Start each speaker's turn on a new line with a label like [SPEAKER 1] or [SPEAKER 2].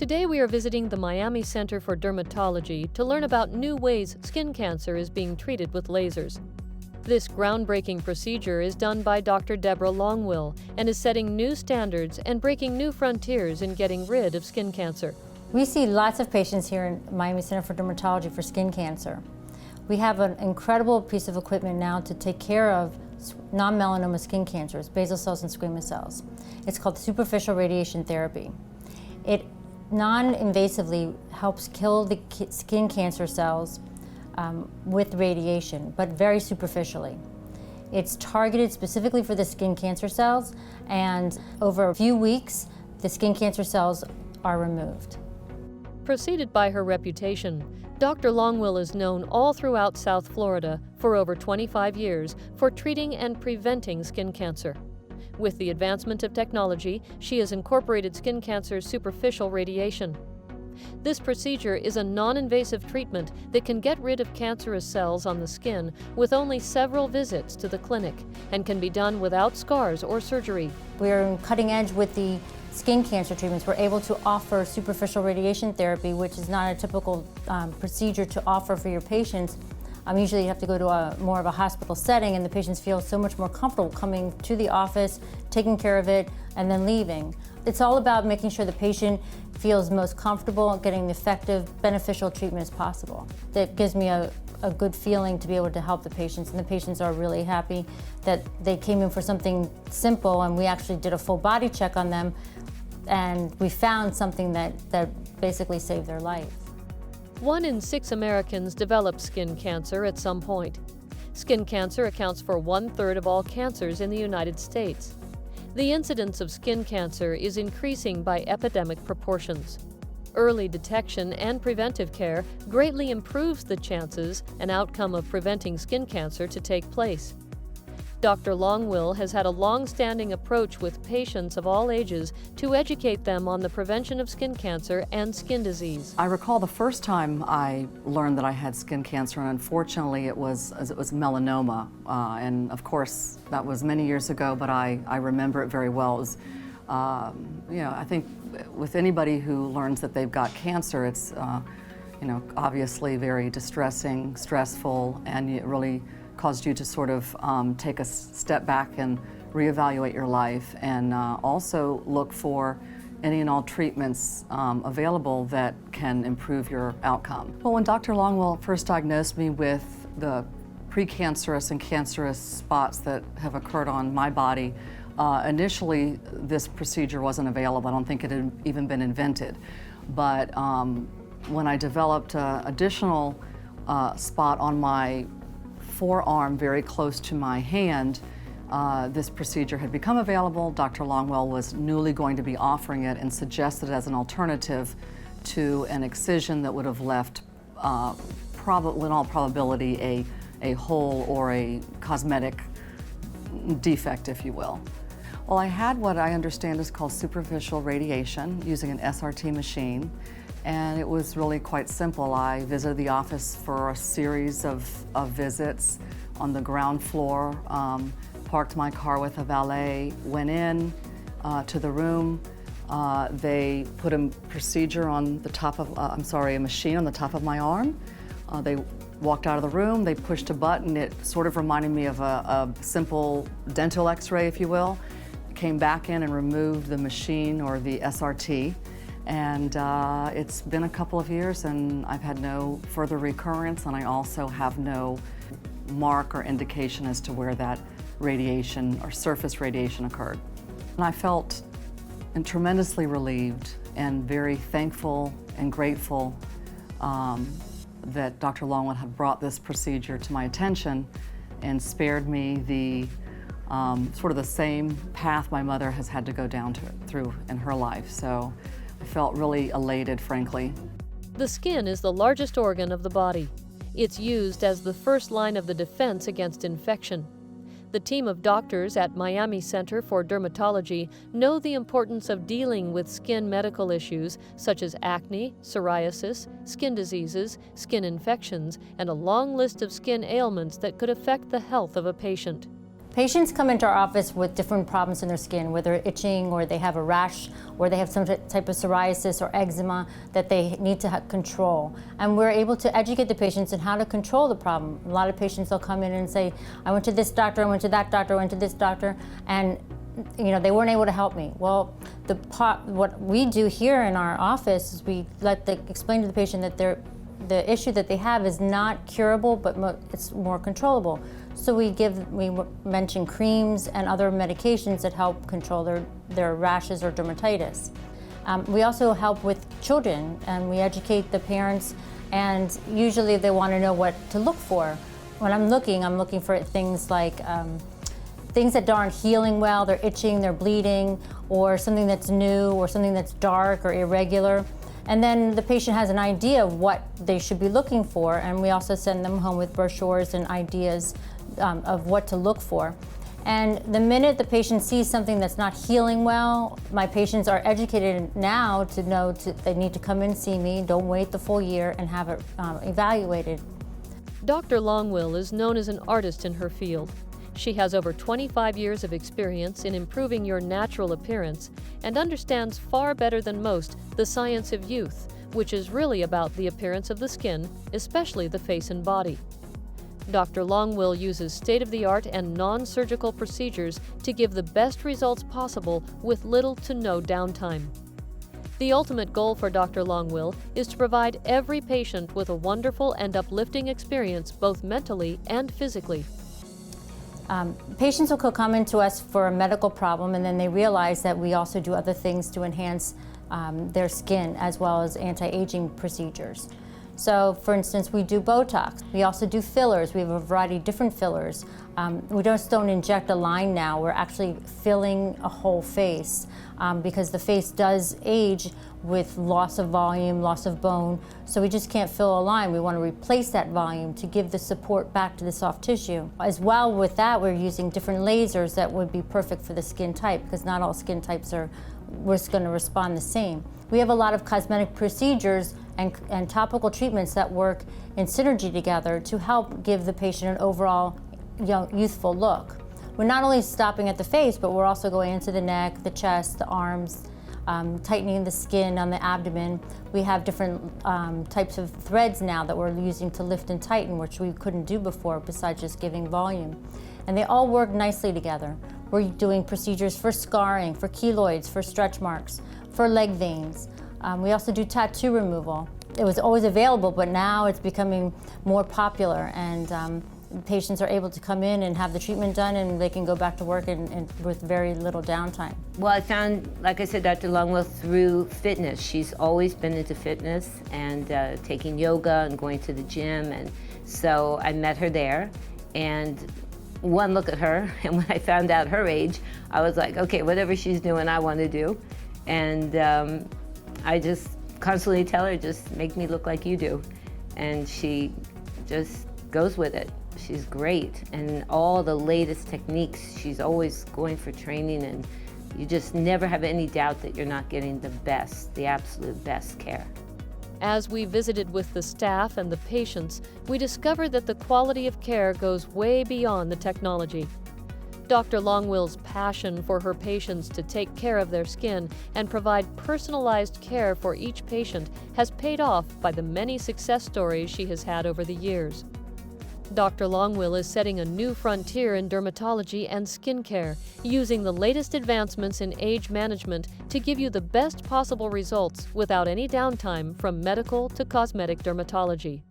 [SPEAKER 1] Today we are visiting the Miami Center for Dermatology to learn about new ways skin cancer is being treated with lasers. This groundbreaking procedure is done by Dr. Deborah Longwell and is setting new standards and breaking new frontiers in getting rid of skin cancer.
[SPEAKER 2] We see lots of patients here in Miami Center for Dermatology for skin cancer. We have an incredible piece of equipment now to take care of non-melanoma skin cancers, basal cells and squamous cells. It's called superficial radiation therapy. It non-invasively helps kill the skin cancer cells with radiation, but very superficially. It's targeted specifically for the skin cancer cells, and over a few weeks, the skin cancer cells are removed.
[SPEAKER 1] Preceded by her reputation, Dr. Longwell is known all throughout South Florida for over 25 years for treating and preventing skin cancer. With the advancement of technology, she has incorporated skin cancer's superficial radiation. This procedure is a non-invasive treatment that can get rid of cancerous cells on the skin with only several visits to the clinic and can be done without scars or surgery.
[SPEAKER 2] We're cutting edge with the skin cancer treatments. We're able to offer superficial radiation therapy, which is not a typical procedure to offer for your patients. Usually you have to go to more of a hospital setting, and the patients feel so much more comfortable coming to the office, taking care of it, and then leaving. It's all about making sure the patient feels most comfortable, getting the effective, beneficial treatment as possible. That gives me a good feeling to be able to help the patients, and the patients are really happy that they came in for something simple, and we actually did a full body check on them, and we found something that basically saved their life.
[SPEAKER 1] 1 in 6 Americans develop skin cancer at some point. Skin cancer accounts for 1/3 of all cancers in the United States. The incidence of skin cancer is increasing by epidemic proportions. Early detection and preventive care greatly improves the chances and outcome of preventing skin cancer to take place. Dr. Longwell has had a long-standing approach with patients of all ages to educate them on the prevention of skin cancer and skin disease.
[SPEAKER 3] I recall the first time I learned that I had skin cancer, and unfortunately it was melanoma. And of course, that was many years ago, but I remember it very well. It was, I think with anybody who learns that they've got cancer, it's obviously very distressing, stressful, and it really caused you to sort of take a step back and reevaluate your life, and also look for any and all treatments available that can improve your outcome. Well, when Dr. Longwell first diagnosed me with the precancerous and cancerous spots that have occurred on my body, initially this procedure wasn't available. I don't think it had even been invented. But when I developed an additional spot on my forearm very close to my hand, this procedure had become available. Dr. Longwell was newly going to be offering it and suggested it as an alternative to an excision that would have left, in all probability, a hole or a cosmetic defect, if you will. Well, I had what I understand is called superficial radiation using an SRT machine. And it was really quite simple. I visited the office for a series of visits on the ground floor, parked my car with a valet, went in to the room. They put a procedure on the top of, a machine on the top of my arm. They walked out of the room, they pushed a button. It sort of reminded me of a simple dental x-ray, if you will. Came back in and removed the machine or the SRT. And it's been a couple of years, and I've had no further recurrence, and I also have no mark or indication as to where that radiation or surface radiation occurred. And I felt tremendously relieved and very thankful and grateful that Dr. Longwell had brought this procedure to my attention and spared me the sort of the same path my mother has had to go down through in her life. So I felt really elated, frankly.
[SPEAKER 1] The skin is the largest organ of the body. It's used as the first line of the defense against infection. The team of doctors at Miami Center for Dermatology know the importance of dealing with skin medical issues such as acne, psoriasis, skin diseases, skin infections, and a long list of skin ailments that could affect the health of a patient.
[SPEAKER 2] Patients come into our office with different problems in their skin, whether itching or they have a rash or they have some type of psoriasis or eczema that they need to control. And we're able to educate the patients on how to control the problem. A lot of patients will come in and say, I went to this doctor, I went to that doctor, I went to this doctor, and they weren't able to help me. Well, what we do here in our office is we explain to the patient that the issue that they have is not curable, but it's more controllable. So we mention creams and other medications that help control their rashes or dermatitis. We also help with children, and we educate the parents, and usually they want to know what to look for. When I'm looking for things like things that aren't healing well, they're itching, they're bleeding, or something that's new, or something that's dark or irregular. And then the patient has an idea of what they should be looking for, and we also send them home with brochures and ideas of what to look for. And the minute the patient sees something that's not healing well, my patients are educated now to know they need to come and see me, don't wait the full year, and have it evaluated.
[SPEAKER 1] Dr. Longwell is known as an artist in her field. She has over 25 years of experience in improving your natural appearance and understands far better than most the science of youth, which is really about the appearance of the skin, especially the face and body. Dr. Longwell uses state-of-the-art and non-surgical procedures to give the best results possible with little to no downtime. The ultimate goal for Dr. Longwell is to provide every patient with a wonderful and uplifting experience both mentally and physically.
[SPEAKER 2] Patients will come into us for a medical problem, and then they realize that we also do other things to enhance their skin, as well as anti-aging procedures. So, for instance, we do Botox. We also do fillers. We have a variety of different fillers. We just don't inject a line now. We're actually filling a whole face because the face does age with loss of volume, loss of bone, so we just can't fill a line. We want to replace that volume to give the support back to the soft tissue. As well with that, we're using different lasers that would be perfect for the skin type, because not all skin types are going to respond the same. We have a lot of cosmetic procedures and topical treatments that work in synergy together to help give the patient an overall youthful look. We're not only stopping at the face, but we're also going into the neck, the chest, the arms, tightening the skin on the abdomen. We have different types of threads now that we're using to lift and tighten, which we couldn't do before besides just giving volume. And they all work nicely together. We're doing procedures for scarring, for keloids, for stretch marks, for leg veins. We also do tattoo removal. It was always available, but now it's becoming more popular, and patients are able to come in and have the treatment done, and they can go back to work and with very little downtime.
[SPEAKER 4] Well, I found, like I said, Dr. Longwell through fitness. She's always been into fitness and taking yoga and going to the gym, and so I met her there. And one look at her, and when I found out her age, I was like, okay, whatever she's doing, I want to do. And I just constantly tell her, just make me look like you do. And she just goes with it. She's great. And all the latest techniques, she's always going for training, and you just never have any doubt that you're not getting the best, the absolute best care.
[SPEAKER 1] As we visited with the staff and the patients, we discovered that the quality of care goes way beyond the technology. Dr. Longwell's passion for her patients to take care of their skin and provide personalized care for each patient has paid off by the many success stories she has had over the years. Dr. Longwell is setting a new frontier in dermatology and skincare, using the latest advancements in age management to give you the best possible results without any downtime from medical to cosmetic dermatology.